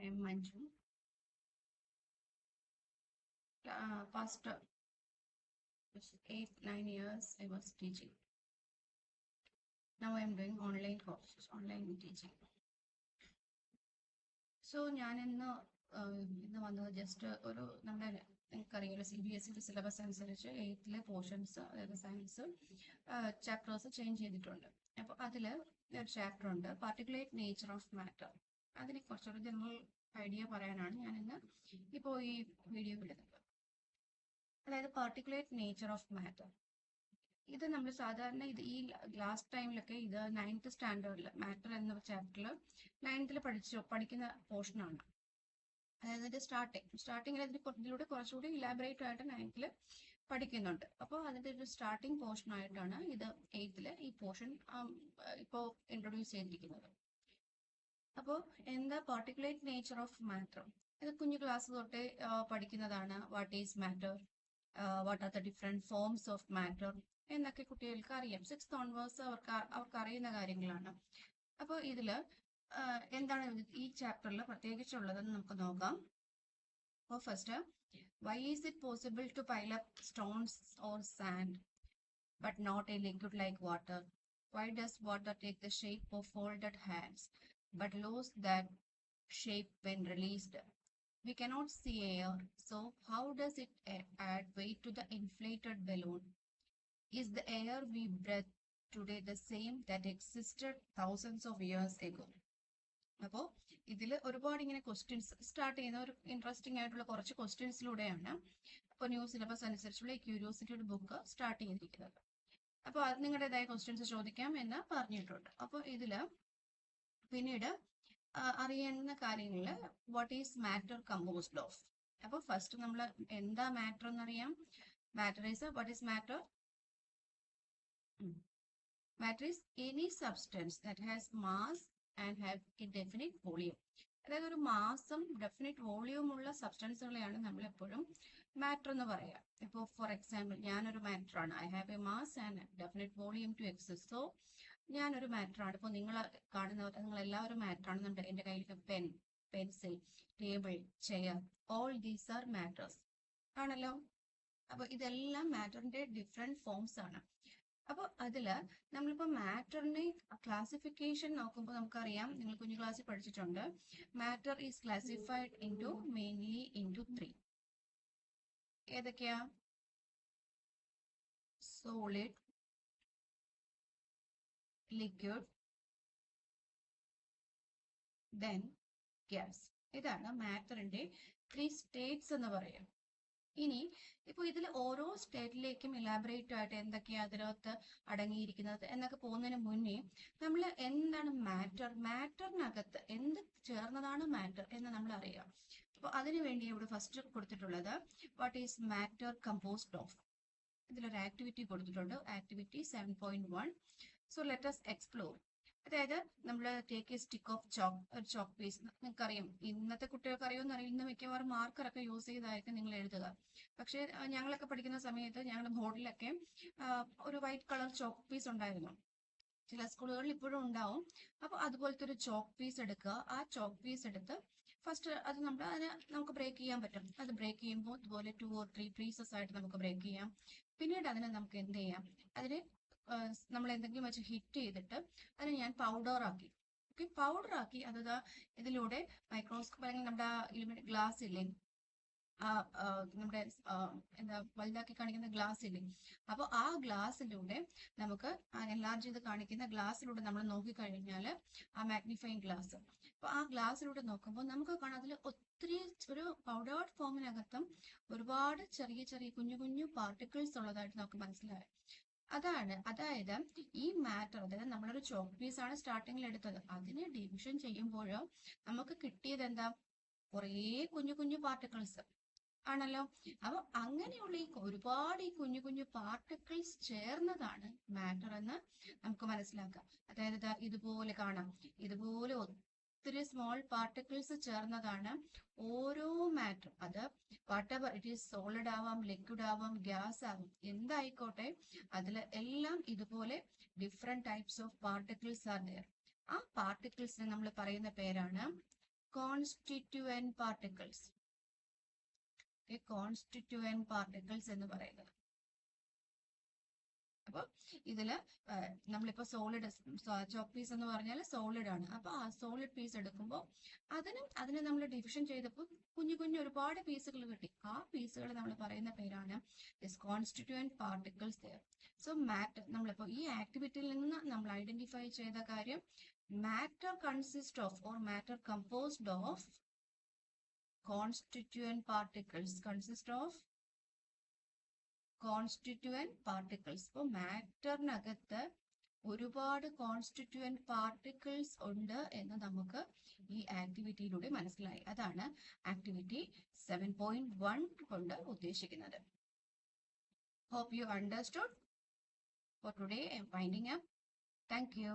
I'm Manju. Past 8-9 years I was teaching. Now I'm doing online courses, online teaching. So ഞാൻ ഇന്ന് വന്നത് just ഒരു നമ്മുടെ നിങ്ങൾക്കറിയാലോ CBSE സിലബസ് അനുസരിച്ച് 8th പോർഷൻസ് അതായത് സയൻസ് ചാപ്റ്റേഴ്സ് ചേഞ്ച് ചെയ്തിട്ടുണ്ട്. അപ്പോൾ അതിൽ ഒരു ചാപ്റ്റർ ഉണ്ട് പാർട്ടിക്കുലേറ്റ് നേച്ചർ ഓഫ് മാറ്റർ. അതിനെ കുറിച്ചൊരു ജനറൽ ഐഡിയ പറയാനാണ് ഞാൻ ഇന്ന് ഇപ്പോൾ ഈ വീഡിയോ വിടുന്നത്. അതായത് പാർട്ടിക്കുലേറ്റ് നേച്ചർ ഓഫ് മാറ്റർ. ഇത് നമ്മൾ സാധാരണ ഈ ലാസ്റ്റ് ടൈമിലൊക്കെ ഇത് 9th സ്റ്റാൻഡേർഡിൽ മാറ്റർ എന്ന ചാപ്റ്ററിൽ 9th പഠിക്കുന്ന പോർഷനാണ്. അതായത് സ്റ്റാർട്ടിങ്ങിൽ ഇതിലൂടെ കുറച്ചുകൂടി ഇലാബറേറ്റ് ആയിട്ട് 9th പഠിക്കുന്നുണ്ട്. അപ്പോൾ അതിൻ്റെ ഒരു സ്റ്റാർട്ടിങ് പോർഷൻ ആയിട്ടാണ് ഇത് 8th ഈ പോർഷൻ ഇപ്പോൾ ഇൻട്രൊഡ്യൂസ് ചെയ്തിരിക്കുന്നത്. അപ്പോൾ എന്താ പാർട്ടിക്കുലേറ്റ് നേച്ചർ ഓഫ് മാറ്റർ? ഇത് കുഞ്ഞു ക്ലാസ് തൊട്ടേ പഠിക്കുന്നതാണ്. What is matter, what are the different forms of matter എന്നൊക്കെ കുട്ടികൾക്ക് അറിയാം. 6th ഓൺവേഴ്സ് അവർക്ക് അറിയുന്ന കാര്യങ്ങളാണ്. അപ്പോൾ ഇതിൽ എന്താണ് ഈ ചാപ്റ്ററിൽ പ്രത്യേകിച്ചുള്ളതെന്ന് നമുക്ക് നോക്കാം. അപ്പോൾ first, why is it possible to pile up stones or sand but not a liquid like water? Why does water take the shape of folded hands but lose that shape when released? We cannot see air, so how does it add weight to the inflated balloon? Is the air we breathe today the same that existed thousands of years ago? അപ്പോൾ ഇതിൽ ഒരുപാട് ഇങ്ങനെ questions start ചെയ്യുന്ന ഒരു interesting ആയിട്ടുള്ള കുറച്ച് ക്വസ്റ്റ്യൻസിലൂടെയാണ് ഇപ്പോൾ new syllabus അനുസരിച്ചുള്ള ഈ ക്യൂരിയോസിറ്റിയുടെ ബുക്ക് സ്റ്റാർട്ട് ചെയ്തിരിക്കുന്നത്. അപ്പോൾ അത് നിങ്ങളുടേതായ ക്വസ്റ്റ്യൻസ് ചോദിക്കാം എന്ന് പറഞ്ഞിട്ടുണ്ട്. അപ്പോൾ ഇതിൽ പിന്നീട് അറിയുന്ന കാര്യങ്ങളിൽ what is matter composed of. അപ്പോൾ ഫസ്റ്റ് നമ്മൾ എന്താ മാറ്റർ എന്നറിയാം. Matter is what is matter? Matter is any substance that has mass and have A definite volume. അതായത് ഒരു മാസം ഡെഫിനിറ്റ് വോളിയം ഉള്ള സബ്സ്റ്റൻസുകളെയാണ് നമ്മൾ എപ്പോഴും മാറ്റർ എന്ന് പറയാം. ഇപ്പോൾ ഫോർ എക്സാമ്പിൾ ഞാനൊരു മാറ്റർ ആണ്. I have a mass and definite volume to exist. So ഞാനൊരു മാറ്റർ ആണ്. ഇപ്പോൾ നിങ്ങൾ കാണുന്നവർ നിങ്ങൾ എല്ലാവരും മാറ്റർ ആണെന്നുണ്ട്. എൻ്റെ കയ്യിൽ pen, pencil, table, chair, all these are matters ആണല്ലോ. അപ്പോൾ ഇതെല്ലാം മാറ്ററിന്റെ ഡിഫറെന്റ് ഫോംസ് ആണ്. അപ്പോൾ അതിൽ നമ്മളിപ്പോൾ മാറ്ററിന്റെ ക്ലാസിഫിക്കേഷൻ നോക്കുമ്പോൾ നമുക്കറിയാം, നിങ്ങൾ കുഞ്ഞു ക്ലാസ്സിൽ പഠിച്ചിട്ടുണ്ട്, matter is classified into mainly into 3. ഏതൊക്കെയാ? Solid, liquid, then gas. ഇതാണ് മാറ്ററിന്റെ 3 സ്റ്റേറ്റ്സ് എന്ന് പറയാം. ഇനി ഇപ്പോൾ ഇതിൽ ഓരോ സ്റ്റേറ്റിലേക്കും ഇലാബറേറ്റ് ആയിട്ട് എന്തൊക്കെയാ അതിനകത്ത് അടങ്ങിയിരിക്കുന്നത് എന്നൊക്കെ പോകുന്നതിന് മുന്നേ നമ്മൾ എന്താണ് മാറ്റർ, മാറ്ററിനകത്ത് എന്ത് ചേർന്നതാണ് മാറ്റർ എന്ന് നമ്മൾ അറിയാം. അപ്പോൾ അതിനു വേണ്ടി ഇവിടെ ഫസ്റ്റ് കൊടുത്തിട്ടുള്ളത് what is matter composed of. ഇതിലൊരു ആക്ടിവിറ്റി കൊടുത്തിട്ടുണ്ട്, activity 7.1. So let us explore. അതായത് നമ്മൾ take a stick of chalk, ഒരു ചോക്ക് പീസ്. നിങ്ങൾക്കറിയാം, ഇന്നത്തെ കുട്ടികൾക്ക് അറിയുമെന്ന് അറിയുന്ന മിക്കവാറും മാർക്കറൊക്കെ യൂസ് ചെയ്തായിരിക്കും നിങ്ങൾ എഴുതുക. പക്ഷേ ഞങ്ങളൊക്കെ പഠിക്കുന്ന സമയത്ത് ഞങ്ങളുടെ ബോർഡിലൊക്കെ ഒരു വൈറ്റ് കളർ ചോക്ക് പീസ് ഉണ്ടായിരുന്നു. ചില സ്കൂളുകളിൽ ഇപ്പോഴും ഉണ്ടാവും. അപ്പോൾ അതുപോലത്തെ ഒരു ചോക്ക് പീസ് എടുക്കുക. ആ ചോക്ക് പീസ് എടുത്ത് ഫസ്റ്റ് അത് നമുക്ക് ബ്രേക്ക് ചെയ്യാൻ പറ്റും. അത് ബ്രേക്ക് ചെയ്യുമ്പോൾ ഇതുപോലെ 2 or 3 പീസസ് ആയിട്ട് നമുക്ക് ബ്രേക്ക് ചെയ്യാം. പിന്നീട് അതിനെ നമുക്ക് എന്ത് ചെയ്യാം, അതിനെ നമ്മൾ എന്തെങ്കിലും വെച്ച് ഹിറ്റ് ചെയ്തിട്ട് അതിനെ ഞാൻ പൗഡർ ആക്കി. ഓക്കെ, പൗഡർ ആക്കി അത് ഇതിലൂടെ മൈക്രോസ്കോപ്പ് അല്ലെങ്കിൽ നമ്മുടെ ഗ്ലാസ് ഇല്ലേ, നമ്മുടെ എന്താ വലുതാക്കി കാണിക്കുന്ന ഗ്ലാസ് ഇല്ലേ, അപ്പോൾ ആ ഗ്ലാസ്സിലൂടെ നമുക്ക് എൻലാർജ് ചെയ്ത് കാണിക്കുന്ന ഗ്ലാസ്സിലൂടെ നമ്മൾ നോക്കിക്കഴിഞ്ഞാൽ ആ മാഗ്നിഫൈങ് ഗ്ലാസ്, അപ്പോൾ ആ ഗ്ലാസ്സിലൂടെ നോക്കുമ്പോൾ നമുക്ക് കാണാം അതിൽ ഒത്തിരി ഒരു പൗഡേർഡ് ഫോമിനകത്തും ഒരുപാട് ചെറിയ ചെറിയ കുഞ്ഞു കുഞ്ഞു പാർട്ടിക്കിൾസ് ഉള്ളതായിട്ട് നമുക്ക് മനസ്സിലായി. അതായത് ഈ മാറ്റർ, അതായത് നമ്മളൊരു ചോക്ക് പീസ് ആണ് സ്റ്റാർട്ടിങ്ങിൽ എടുത്തത്, അതിനെ ഡിവിഷൻ ചെയ്യുമ്പോഴോ നമുക്ക് കിട്ടിയത് എന്താ, കുറേ കുഞ്ഞു കുഞ്ഞു പാർട്ടിക്കിൾസ് ആണല്ലോ. അപ്പൊ അങ്ങനെയുള്ള ഒരുപാട് ഈ കുഞ്ഞു കുഞ്ഞു പാർട്ടിക്കിൾസ് ചേർന്നതാണ് മാറ്റർ എന്ന് നമുക്ക് മനസ്സിലാക്കാം. അതായത് ഇതുപോലെ കാണാം, ഇതുപോലെ ഒത്തിരി സ്മോൾ പാർട്ടിക്കിൾസ് ചേർന്നതാണ് ഓരോ മാറ്റർ. അത് വാട്ടെവർ ഇറ്റ് ഈസ്, സോളിഡ് ആവാം, ലിക്വിഡ് ആവാം, ഗ്യാസ് ആവാം, എന്തായിക്കോട്ടെ, അതിൽ എല്ലാം ഇതുപോലെ different types of particles are there. ആ പാർട്ടിക്കിൾസിനെ നമ്മൾ പറയുന്ന പേരാണ് കോൺസ്റ്റിറ്റ്യൂവന്റ് പാർട്ടിക്കിൾസ്. കോൺസ്റ്റിറ്റ്യൂവന്റ് പാർട്ടിക്കിൾസ് എന്ന് പറയുന്നത്. അപ്പൊ ഇതില് നമ്മളിപ്പോ സോളിഡ് ചോക്ക് പീസ് എന്ന് പറഞ്ഞാൽ സോളിഡ് ആണ്. അപ്പൊ ആ സോളിഡ് പീസ് എടുക്കുമ്പോൾ അതിനെ നമ്മൾ ഡിവിഷൻ ചെയ്തപ്പോൾ കുഞ്ഞു കുഞ്ഞു ഒരുപാട് പീസുകൾ കിട്ടി. ആ പീസുകൾ നമ്മൾ പറയുന്ന പേരാണ് കോൺസ്റ്റിറ്റ്യൂവന്റ് പാർട്ടിക്കിൾസ്. സോ മാറ്റർ, നമ്മളിപ്പോ ഈ ആക്ടിവിറ്റിയിൽ നിന്ന് നമ്മൾ ഐഡന്റിഫൈ ചെയ്ത കാര്യം, matter consist of or matter composed of constituent particles, consist of constituent particles. അപ്പോൾ മാറ്ററിനകത്ത് ഒരുപാട് കോൺസ്റ്റിറ്റ്യൂവന്റ് പാർട്ടിക്കിൾസ് ഉണ്ട് എന്ന് നമുക്ക് ഈ ആക്ടിവിറ്റിയിലൂടെ മനസ്സിലായി. അതാണ് ആക്ടിവിറ്റി 7.1 കൊണ്ട് ഉദ്ദേശിക്കുന്നത്. Hope you understood. For today, I am winding up. Thank you.